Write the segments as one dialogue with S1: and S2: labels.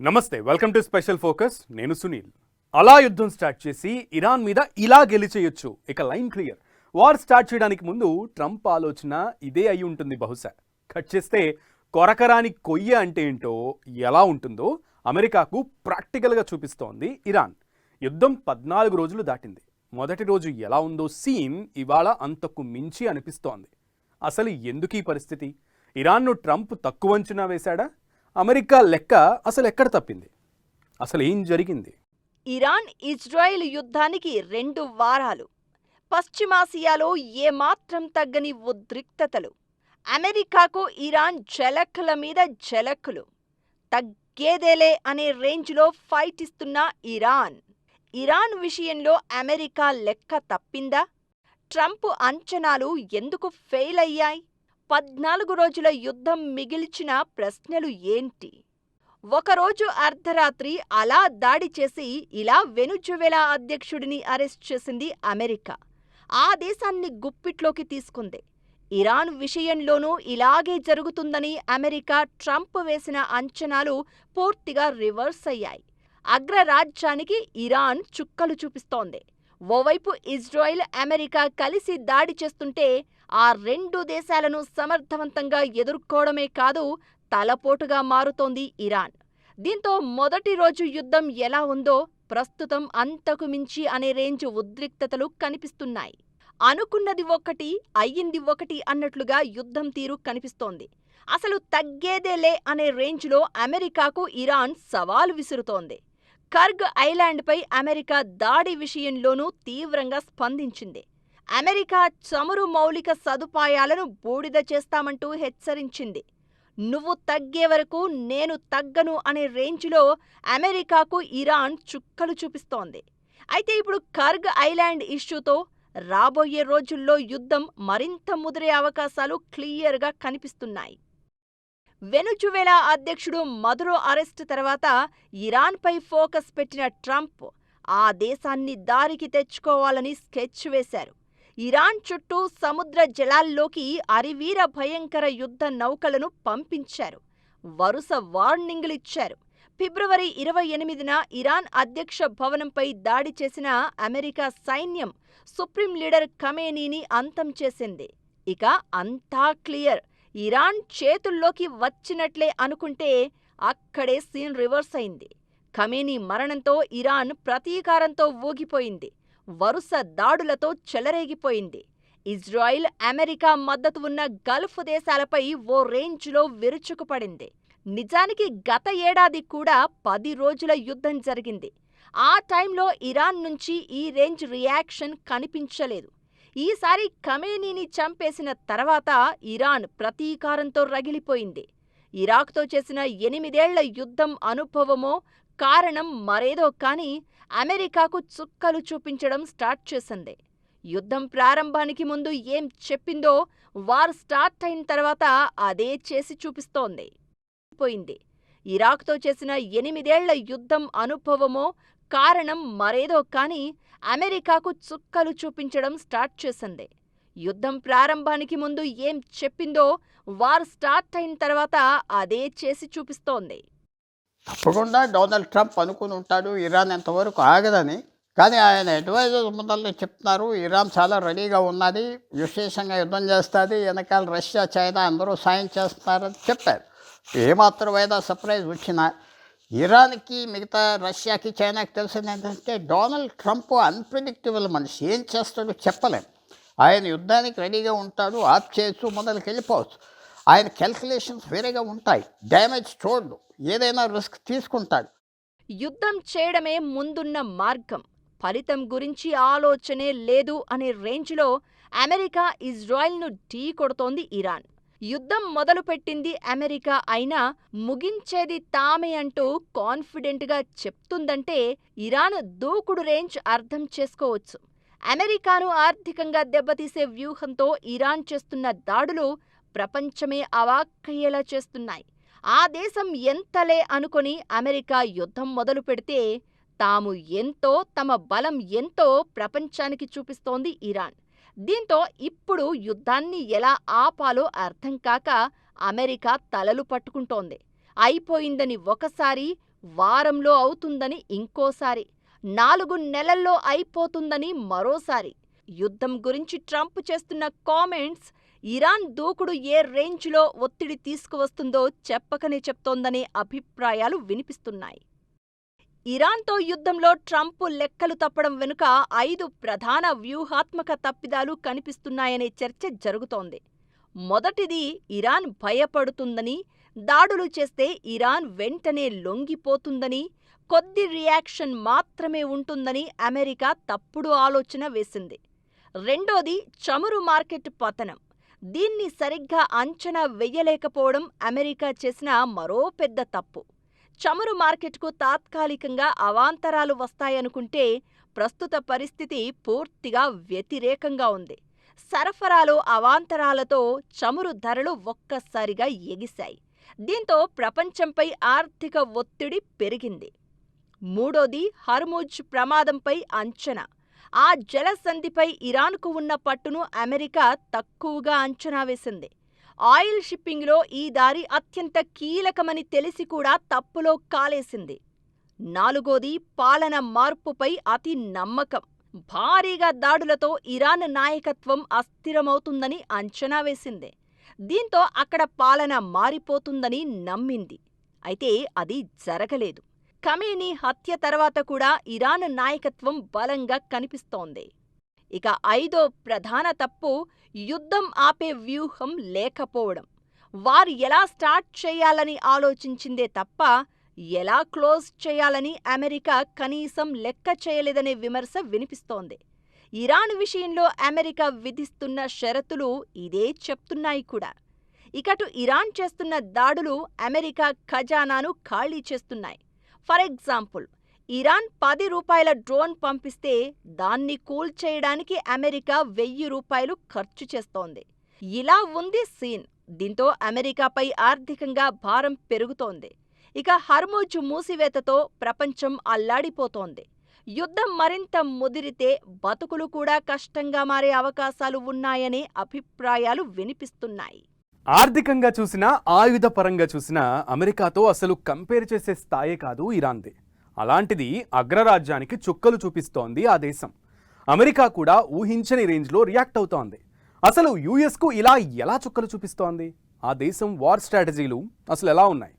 S1: నమస్తే, welcome to special focus. నేను సునీల్. అలా యుద్ధం స్టార్ట్ చేసి ఇరాన్ మీద ఇలా గెలిచేయొచ్చు, ఇక లైన్ క్లియర్. వార్ స్టార్ట్ చేయడానికి ముందు ట్రంప్ ఆలోచన ఇదే అయి ఉంటుంది బహుశా. కట్ చేస్తే కొరకరాని కొయ్య అంటే ఏంటో, ఎలా ఉంటుందో అమెరికాకు ప్రాక్టికల్గా చూపిస్తోంది ఇరాన్. యుద్ధం 14 రోజులు దాటింది. మొదటి రోజు ఎలా ఉందో సీన్ ఇవాళ అంతకు మించి అనిపిస్తోంది. అసలు ఎందుకు ఈ పరిస్థితి? ఇరాన్ను ట్రంప్ తక్కువ అంచనా వేశాడా? అమెరికా లెక్క అసలు ఎక్కడ తప్పింది? అసలు ఏం జరిగింది?
S2: ఇరాన్ ఇజ్రాయెల్ యుద్ధానికి 2 వారాలు. పశ్చిమాసియాలో ఏమాత్రం తగ్గని ఉద్రిక్తతలు. అమెరికాకు ఇరాన్ జలక్కుల మీద జలక్కులు. తగ్గేదేలే అనే రేంజ్లో ఫైట్ ఇస్తున్న ఇరాన్ విషయంలో అమెరికా లెక్క తప్పిందా? ట్రంప్ అంచనాలు ఎందుకు ఫెయిల్ అయ్యాయి? 14 రోజుల యుద్ధం మిగిల్చిన ప్రశ్నలు ఏంటి? ఒకరోజు అర్ధరాత్రి అలా దాడి చేసి ఇలా వెనుజువెలా అధ్యక్షుడిని అరెస్ట్ చేసింది అమెరికా. ఆ దేశాన్ని గుప్పిట్లోకి తీసుకుంది. ఇరాన్ విషయంలోనూ ఇలాగే జరుగుతుందని అమెరికా ట్రంప్ వేసిన అంచనాలు పూర్తిగా రివర్స్ అయ్యాయి. అగ్రరాజ్యానికి ఇరాన్ చుక్కలు చూపిస్తోంది. ఓవైపు ఇజ్రాయెల్, అమెరికా కలిసి దాడి చేస్తుంటే ఆ 2 దేశాలను సమర్థవంతంగా ఎదుర్కోవడమే కాదు, తలపోటుగా మారుతోంది ఇరాన్. దీంతో మొదటి రోజు యుద్ధం ఎలా ఉందో ప్రస్తుతం అంతకు మించి అనే రేంజ్ ఉద్రిక్తతలు కనిపిస్తున్నాయి. అనుకున్నది ఒకటి, అయ్యింది ఒకటి అన్నట్లుగా యుద్ధం తీరు కనిపిస్తోంది. అసలు తగ్గేదేలే అనే రేంజ్లో అమెరికాకు ఇరాన్ సవాలు విసురుతోంది. కర్గ్ ఐలాండ్పై అమెరికా దాడి విషయంలోనూ తీవ్రంగా స్పందించింది. అమెరికా చమురు మౌలిక సదుపాయాలను బూడిద చేస్తామంటూ హెచ్చరించింది. నువ్వు తగ్గే వరకు నేను తగ్గను అనే రేంజ్లో అమెరికాకు ఇరాన్ చుక్కలు చూపిస్తోంది. అయితే ఇప్పుడు కర్గ్ ఐలాండ్ ఇష్యూతో రాబోయే రోజుల్లో యుద్ధం మరింత ముదిరే అవకాశాలు క్లియర్గా కనిపిస్తున్నాయి. వెనుజువెలా అధ్యక్షుడు మదురో అరెస్టు తర్వాత ఇరాన్పై ఫోకస్ పెట్టిన ట్రంప్ ఆ దేశాన్ని దారికి తెచ్చుకోవాలని స్కెచ్ వేశారు. ఇరాన్ చుట్టూ సముద్ర జలాల్లోకి అరివీర భయంకర యుద్ధ నౌకలను పంపించారు. వరుస వార్నింగులిచ్చారు. ఫిబ్రవరి 28న ఇరాన్ అధ్యక్ష భవనంపై దాడి చేసిన అమెరికా సైన్యం సుప్రీం లీడర్ ఖమేనీని అంతం చేసింది. ఇక అంతా క్లియర్. ఇరాన్ చేతుల్లోకి వచ్చినట్లే అనుకుంటే అక్కడే సీన్ రివర్స్ అయింది. ఖమేనీ మరణంతో ఇరాన్ ప్రతీకారంతో ఊగిపోయింది. వరుస దాడులతో చెలరేగిపోయింది. ఇజ్రాయిల్, అమెరికా మద్దతు ఉన్న గల్ఫ్ దేశాలపై ఓ రేంజ్లో విరుచుకుపడింది. నిజానికి గత ఏడాది కూడా 10 రోజుల యుద్ధం జరిగింది. ఆ టైంలో ఇరాన్ నుంచి ఈ రేంజ్ రియాక్షన్ కనిపించలేదు. ఈసారి ఖమేనీని చంపేసిన తర్వాత ఇరాన్ ప్రతీకారంతో రగిలిపోయింది. ఇరాక్తో చేసిన 8 ఏళ్ల యుద్ధం అనుభవమో కారణం మరేదో కానీ అమెరికాకు చుక్కలు చూపించడం స్టార్ట్ చేసింది. యుద్ధం ప్రారంభానికి ముందు ఏం చెప్పిందో వార్ స్టార్ట్ అయిన తర్వాత అదే చేసి చూపిస్తోంది. ఇరాక్తో చేసిన 8 ఏళ్ల యుద్ధం అనుభవమో కారణం మరేదో కానీ అమెరికాకు చుక్కలు చూపించడం స్టార్ట్ చేసింది. యుద్ధం ప్రారంభానికి ముందు ఏం చెప్పిందో వార్ స్టార్ట్ అయిన తర్వాత అదే చేసి చూపిస్తోంది.
S3: తప్పకుండా డొనాల్డ్ ట్రంప్ అనుకుని ఉంటాడు ఇరాన్ ఎంతవరకు ఆగదని. కానీ ఆయన అడ్వైజర్ ముందరనే చెప్తున్నారు ఇరాన్ చాలా రెడీగా ఉన్నది, విశేషంగా యుద్ధం చేస్తుంది, వెనకాల రష్యా, చైనా అందరూ సాయం చేస్తున్నారని చెప్పారు. ఏమాత్రమైనా సర్ప్రైజ్ వచ్చినా ఇరాన్కి, మిగతా రష్యాకి, చైనాకి తెలిసింది ఏంటంటే డొనాల్డ్ ట్రంప్ అన్ప్రిడిక్టబుల్ మనిషి, ఏం చేస్తాడో చెప్పలేం. ఆయన యుద్ధానికి రెడీగా ఉంటాడు, ఆప్ చేయొచ్చు, మొదలుకి వెళ్ళిపోవచ్చు. ఆయన క్యాల్కులేషన్స్ వేరేగా ఉంటాయి. డ్యామేజ్ చూడడు, ఏదైనా రిస్క్ తీసుకుంటాడు.
S2: యుద్ధం చేయడమే ముందున్న మార్గం, ఫలితం గురించి ఆలోచనే లేదు అనే రేంజ్లో అమెరికా ఇజ్రాయెల్ను ఢీ కొడుతోంది ఇరాన్. యుద్ధం మొదలుపెట్టింది అమెరికా అయినా ముగించేది తామే అంటూ కాన్ఫిడెంట్గా చెప్తుందంటే ఇరాన్ దూకుడు రేంజ్ అర్థం చేసుకోవచ్చు. అమెరికాను ఆర్థికంగా దెబ్బతీసే వ్యూహంతో ఇరాన్ చేస్తున్న దాడులు ప్రపంచమే అవాక్కయ్యేలా చేస్తున్నాయి. ఆ దేశం ఎంతలే అనుకొని అమెరికా యుద్ధం మొదలు పెడితే తాము ఎంతో, తమ బలం ఎంతో ప్రపంచానికి చూపిస్తోంది ఇరాన్. దీంతో ఇప్పుడు యుద్ధాన్ని ఎలా ఆపాలో అర్థం కాక అమెరికా తలలు పట్టుకుంటోంది. అయిపోయిందని ఒకసారి, వారంలో అవుతుందని ఇంకోసారి, 4 నెలల్లో అయిపోతుందని మరోసారి. యుద్ధం గురించి ట్రంప్ చేస్తున్న కామెంట్స్ ఇరాన్ దూకుడు ఏ రేంజ్లో ఒత్తిడి తీసుకువస్తుందో చెప్పకనే చెప్తోందనే అభిప్రాయాలు వినిపిస్తున్నాయి. ఇరాన్తో యుద్ధంలో ట్రంప్ లెక్కలు తప్పడం వెనుక 5 ప్రధాన వ్యూహాత్మక తప్పిదాలు కనిపిస్తున్నాయనే చర్చ జరుగుతోంది. మొదటిది, ఇరాన్ భయపడుతుందని, దాడులు చేస్తే ఇరాన్ వెంటనే లొంగిపోతుందని, కొద్ది రియాక్షన్ మాత్రమే ఉంటుందని అమెరికా తప్పుడు ఆలోచన వేసింది. రెండోది, చమురు మార్కెట్ పతనం. దీన్ని సరిగ్గా అంచనా వెయ్యలేకపోవడం అమెరికా చేసిన మరో పెద్ద తప్పు. చమురు మార్కెట్కు తాత్కాలికంగా అవాంతరాలు వస్తాయనుకుంటే ప్రస్తుత పరిస్థితి పూర్తిగా వ్యతిరేకంగా ఉంది. సరఫరాలో అవాంతరాలతో చమురు ధరలు ఒక్కసారిగా ఎగిశాయి. దీంతో ప్రపంచంపై ఆర్థిక ఒత్తిడి పెరిగింది. మూడోది, హర్ముజ్ ప్రమాదంపై అంచనా. ఆ జలసంధిపై ఇరాన్కు ఉన్న పట్టును అమెరికా తక్కువగా అంచనా వేసింది. ఆయిల్ షిప్పింగ్లో ఈ దారి అత్యంత కీలకమని తెలిసి కూడా తప్పులో కాలేసింది. నాలుగోది, పాలన మార్పుపై అతి నమ్మకం. భారీగా దాడులతో ఇరాన్ నాయకత్వం అస్థిరమవుతుందని అంచనా వేసింది. దీంతో అక్కడ పాలన మారిపోతుందని నమ్మింది. అయితే అది జరగలేదు. ఖమేనీ హత్య తర్వాత కూడా ఇరాన్ నాయకత్వం బలంగా కనిపిస్తోంది. ఇక 5వ ప్రధాన తప్పు, యుద్ధం ఆపే వ్యూహం లేకపోవడం. వారు ఎలా స్టార్ట్ చేయాలని ఆలోచించిందే తప్ప ఎలా క్లోజ్ చేయాలని అమెరికా కనీసం లెక్క చేయలేదనే విమర్శ వినిపిస్తోంది. ఇరాన్ విషయంలో అమెరికా విధిస్తున్న షరతులు ఇదే చెప్తున్నాయి కూడా. ఇకటు ఇరాన్ చేస్తున్న దాడులు అమెరికా ఖజానాను ఖాళీ చేస్తున్నాయి. ఫర్ ఎగ్జాంపుల్, ఇరాన్ ₹10 డ్రోన్ పంపిస్తే దాన్ని కూల్చేయడానికి అమెరికా ₹1000 ఖర్చు చేస్తోంది. ఇలా ఉంది సీన్. దీంతో అమెరికాపై ఆర్థికంగా భారం పెరుగుతోంది. ఇక హర్ముజ్ మూసివేతతో ప్రపంచం అల్లాడిపోతోంది. యుద్ధం మరింత ముదిరితే బతుకులు కూడా కష్టంగా మారే అవకాశాలు ఉన్నాయనే అభిప్రాయాలు వినిపిస్తున్నాయి.
S1: ఆర్థికంగా చూసినా, ఆయుధపరంగా చూసినా అమెరికాతో అసలు కంపేర్ చేసే స్థాయే కాదు ఇరాన్ది. అలాంటిది అగ్రరాజ్యానికి చుక్కలు చూపిస్తోంది ఆ దేశం. అమెరికా కూడా ఊహించని రేంజ్లో రియాక్ట్ అవుతోంది. అసలు యుఎస్కు ఇలా ఎలా చుక్కలు చూపిస్తోంది? ఆ దేశం వార్ స్ట్రాటజీలు అసలు ఎలా ఉన్నాయి?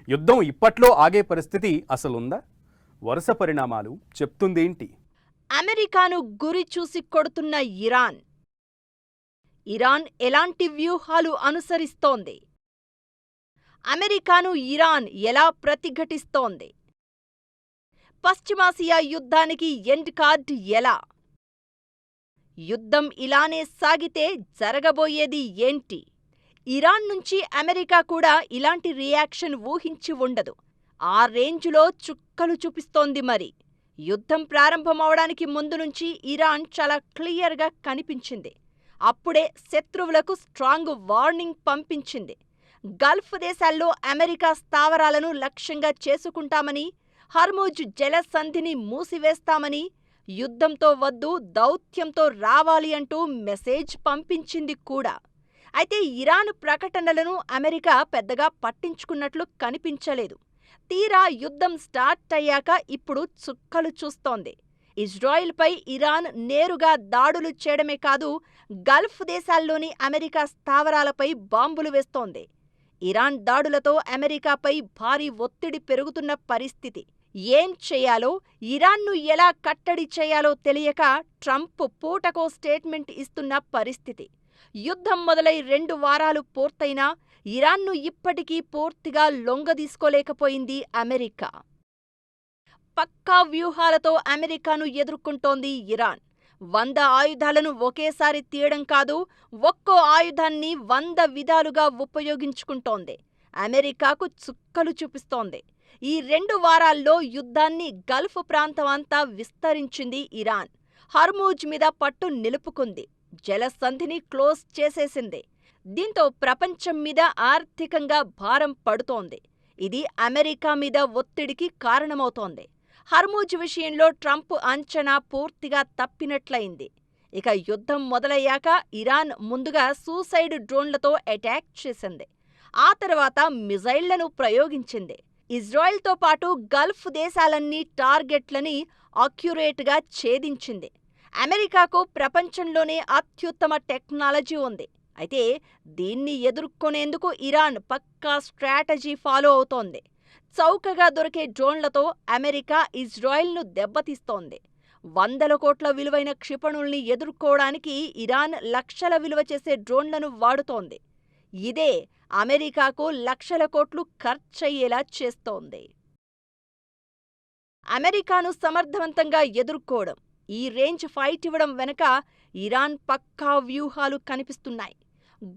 S1: యుద్ధం ఇప్పట్లో ఆగే పరిస్థితి అసలుందా? వరుస పరిణామాలు చెప్తుందేంటి?
S2: అమెరికాను గురి చూసి కొడుతున్న ఇరాన్. ఇరాన్ ఎలాంటి వ్యూహాలు అనుసరిస్తోంది? అమెరికాను ఇరాన్ ఎలా ప్రతిఘటిస్తోంది? పశ్చిమాసియా యుద్ధానికి ఎండ్ కార్డ్ ఎలా? యుద్ధం ఇలానే సాగితే జరగబోయేది ఏంటి? ఇరాన్ నుంచి అమెరికా కూడా ఇలాంటి రియాక్షన్ ఊహించి ఉండదు. ఆ రేంజ్లో చుక్కలు చూపిస్తోంది మరి. యుద్ధం ప్రారంభమవడానికి ముందు నుంచి ఇరాన్ చాలా క్లియర్గా కనిపించింది. అప్పుడే శత్రువులకు స్ట్రాంగ్ వార్నింగ్ పంపించింది. గల్ఫ్ దేశాల్లో అమెరికా స్థావరాలను లక్ష్యంగా చేసుకుంటామని, హర్ముజ్ జలసంధిని మూసివేస్తామని, యుద్ధంతో వద్దు దౌత్యంతో రావాలి అంటూ మెసేజ్ పంపించింది కూడా. అయితే ఇరాన్ ప్రకటనలను అమెరికా పెద్దగా పట్టించుకున్నట్లు కనిపించలేదు. తీరా యుద్ధం స్టార్ట్ అయ్యాక ఇప్పుడు చుక్కలు చూస్తోంది. ఇజ్రాయిల్పై ఇరాన్ నేరుగా దాడులు చేయడమే కాదు, గల్ఫ్ దేశాల్లోని అమెరికా స్థావరాలపై బాంబులు వేస్తోంది. ఇరాన్ దాడులతో అమెరికాపై భారీ ఒత్తిడి పెరుగుతున్న పరిస్థితి. ఏం చేయాలో, ఇరాన్ను ఎలా కట్టడి చేయాలో తెలియక ట్రంప్ పూటకో స్టేట్మెంట్ ఇస్తున్న పరిస్థితి. యుద్ధం మొదలై 2 వారాలు పూర్తయినా ఇరాన్ను ఇప్పటికీ పూర్తిగా లొంగదీసుకోలేకపోయింది అమెరికా. పక్కా వ్యూహాలతో అమెరికాను ఎదుర్కొంటోంది ఇరాన్. 100 ఆయుధాలను ఒకేసారి తీయడం కాదు, ఒక్కో ఆయుధాన్ని 100 విధాలుగా ఉపయోగించుకుంటోంది. అమెరికాకు చుక్కలు చూపిస్తోంది. ఈ 2 వారాల్లో యుద్ధాన్ని గల్ఫ్ ప్రాంతం అంతా విస్తరించింది ఇరాన్. హర్ముజ్ మీద పట్టు నిలుపుకుంది. జలసంధిని క్లోజ్ చేసేసింది. దీంతో ప్రపంచం మీద ఆర్థికంగా భారం పడుతోంది. ఇది అమెరికా మీద ఒత్తిడికి కారణమవుతోంది. హర్ముజ్ విషయంలో ట్రంప్ అంచనా పూర్తిగా తప్పినట్లయింది. ఇక యుద్ధం మొదలయ్యాక ఇరాన్ ముందుగా సూసైడ్ డ్రోన్లతో అటాక్ చేసింది. ఆ తర్వాత మిజైళ్లను ప్రయోగించింది. ఇజ్రాయెల్తో పాటు గల్ఫ్ దేశాలన్నీ టార్గెట్లని అక్యురేట్గా ఛేదించింది. అమెరికాకు ప్రపంచంలోనే అత్యుత్తమ టెక్నాలజీ ఉంది. అయితే దీన్ని ఎదుర్కొనేందుకు ఇరాన్ పక్కా స్ట్రాటజీ ఫాలో అవుతోంది. చౌకగా దొరికే డ్రోన్లతో అమెరికా ఇజ్రాయెల్ను దెబ్బతీస్తోంది. 100 కోట్ల విలువైన క్షిపణుల్ని ఎదుర్కోవడానికి ఇరాన్ లక్షల విలువ చేసే డ్రోన్లను వాడుతోంది. ఇదే అమెరికాకు లక్షల కోట్లు ఖర్చయ్యేలా చేస్తోంది. అమెరికాను సమర్థవంతంగా ఎదుర్కోవడం, ఈ రేంజ్ ఫైట్ ఇవ్వడం వెనుక ఇరాన్ పక్కా వ్యూహాలు కనిపిస్తున్నాయి.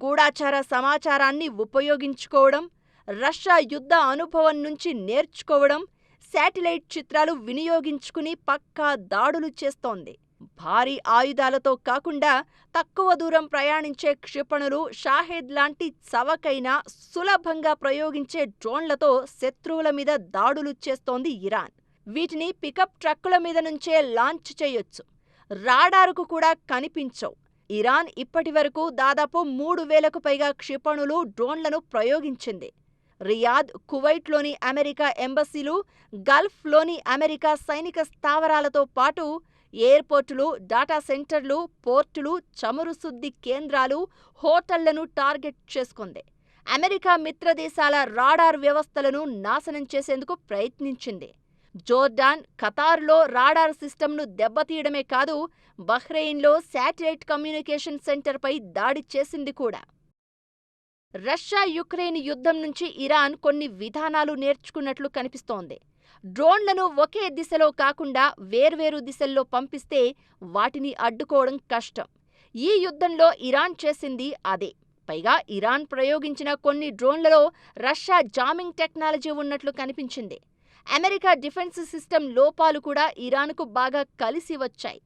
S2: గూఢాచార సమాచారాన్ని ఉపయోగించుకోవడం, రష్యా యుద్ధ అనుభవం నుంచి నేర్చుకోవడం, శాటిలైట్ చిత్రాలు వినియోగించుకుని పక్కా దాడులు చేస్తోంది. భారీ ఆయుధాలతో కాకుండా తక్కువ దూరం ప్రయాణించే క్షిపణులు, షాహెద్ లాంటి చవకైన సులభంగా ప్రయోగించే డ్రోన్లతో శత్రువుల మీద దాడులు చేస్తోంది ఇరాన్. వీటిని పికప్ ట్రక్కుల మీద నుంచే లాంచ్ చేయొచ్చు. రాడారుకు కూడా కనిపించవు. ఇరాన్ ఇప్పటివరకు దాదాపు 3,000కు పైగా క్షిపణులు, డ్రోన్లను ప్రయోగించింది. రియాద్, కువైట్లోని అమెరికా ఎంబసీలు, గల్ఫ్లోని అమెరికా సైనిక స్థావరాలతో పాటు ఎయిర్పోర్టులు, డాటా సెంటర్లు, పోర్టులు, చమురు శుద్ధి కేంద్రాలు, హోటళ్లను టార్గెట్ చేసుకుంది. అమెరికా మిత్రదేశాల రాడార్ వ్యవస్థలను నాశనం చేసేందుకు ప్రయత్నించింది. జోర్డాన్, ఖతార్లో రాడార్ సిస్టమ్ను దెబ్బతీయడమే కాదు, బహ్రెయిన్లో శాటిలైట్ కమ్యూనికేషన్ సెంటర్పై దాడి చేసింది కూడా. రష్యా యుక్రెయిన్ యుద్ధం నుంచి ఇరాన్ కొన్ని విధానాలు నేర్చుకున్నట్లు కనిపిస్తోంది. డ్రోన్లను ఒకే దిశలో కాకుండా వేర్వేరు దిశల్లో పంపిస్తే వాటిని అడ్డుకోవడం కష్టం. ఈ యుద్ధంలో ఇరాన్ చేసింది అదే. పైగా ఇరాన్ ప్రయోగించిన కొన్ని డ్రోన్లలో రష్యా జామింగ్ టెక్నాలజీ ఉన్నట్లు కనిపించింది. అమెరికా డిఫెన్స్ సిస్టమ్ లోపాలు కూడా ఇరాన్కు బాగా కలిసి వచ్చాయి.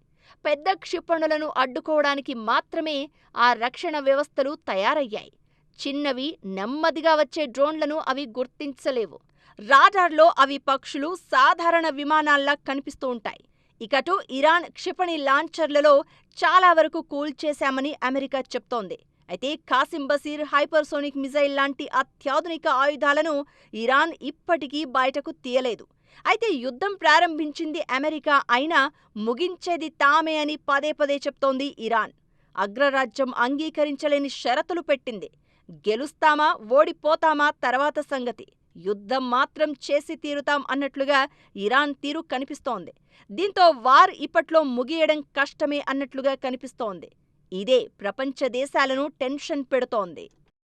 S2: పెద్ద క్షిపణులను అడ్డుకోవడానికి మాత్రమే ఆ రక్షణ వ్యవస్థలు తయారయ్యాయి. చిన్నవి, నెమ్మదిగా వచ్చే డ్రోన్లను అవి గుర్తించలేవు. రాడార్లో అవి పక్షులు, సాధారణ విమానాల్లా కనిపిస్తూ ఉంటాయి. ఇకటు ఇరాన్ క్షిపణి లాంచర్లలో చాలా వరకు కూల్చేశామని అమెరికా చెప్తోంది. అయితే కాసిం బషీర్ హైపర్సోనిక్ మిజైల్ లాంటి అత్యాధునిక ఆయుధాలను ఇరాన్ ఇప్పటికీ బయటకు తీయలేదు. అయితే యుద్ధం ప్రారంభించింది అమెరికా అయినా ముగించేది తామే అని పదే పదే చెప్తోంది ఇరాన్. అగ్రరాజ్యం అంగీకరించలేని షరతులు పెట్టింది. గెలుస్తామా, ఓడిపోతామా తర్వాత సంగతి, యుద్ధం మాత్రం చేసి తీరుతాం అన్నట్లుగా ఇరాన్ తీరు కనిపిస్తోంది. దీంతో వార్ ఇప్పట్లో ముగియడం కష్టమే అన్నట్లుగా కనిపిస్తోంది. ఇదే ప్రపంచ దేశాలను టెన్షన్ పెడుతోంది.